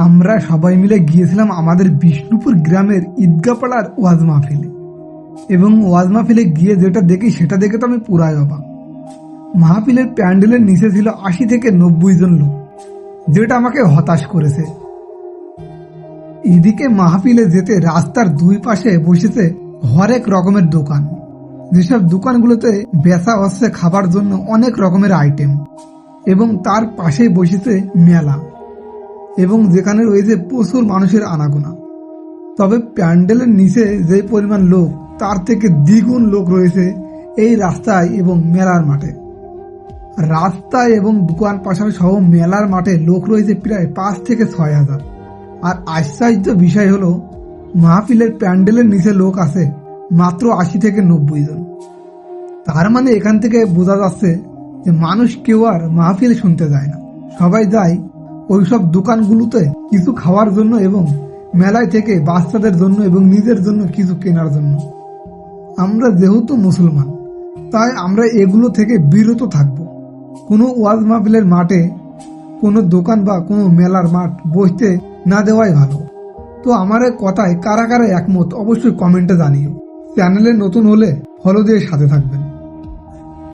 আমরা সবাই মিলে গিয়েছিলাম আমাদের বিষ্ণুপুর গ্রামের ঈদগাপাড়ার ওয়াজ মাহফিলে। এবং ওয়াজ মাহফিলে গিয়ে যেটা দেখি সেটা দেখে তো আমি পুরাই অবাক। মাহফিলের প্যান্ডেলের নিচে ছিল ৮০ থেকে ৯০ জন লোক, যেটা আমাকে হতাশ করেছে। এদিকে মাহফিলে যেতে রাস্তার দুই পাশে বসেছে হরেক রকমের দোকান, যেসব দোকানগুলোতে বেচা হচ্ছে খাবার জন্য অনেক রকমের আইটেম। এবং তার পাশেই বসেছে মেলা, এবং যেখানে রয়েছে প্রচুর মানুষের আনাগোনা। তবে প্যান্ডেলের নিচে যে পরিমাণ লোক, তার থেকে দ্বিগুণ লোক রয়েছে এই রাস্তায় এবং মেলার মাঠে। রাস্তায় এবং দোকান পাশার সহ মেলার মাঠে লোক রয়েছে প্রায় ৫ থেকে ৬ হাজার। আর আশ্চর্য বিষয় হলো, মাহফিলের প্যান্ডেলের নিচে লোক আছে মাত্র ৮০ থেকে ৯০ জন। তার মানে এখান থেকে বোঝা যাচ্ছে যে মানুষ কেউ আর মাহফিল শুনতে যায় না, সবাই যায় ওইসব দোকানগুলোতে কিছু খাওয়ার জন্য এবং মেলায় থেকে বাচ্চাদের জন্য এবং নিজের জন্য কিছু কেনার জন্য। আমরা যেহেতু মুসলমান, তাই আমরা এগুলো থেকে বিরত থাকব। কোনো ওয়াজ মাহফিলের মাঠে কোনো দোকান বা কোনো মেলার মাঠ বসতে না দেওয়াই ভালো। তো আমার এই কথায় কারা কারা একমত অবশ্যই কমেন্টে জানিও। চ্যানেলে নতুন হলে ফলো দিয়ে সাথে থাকবেন।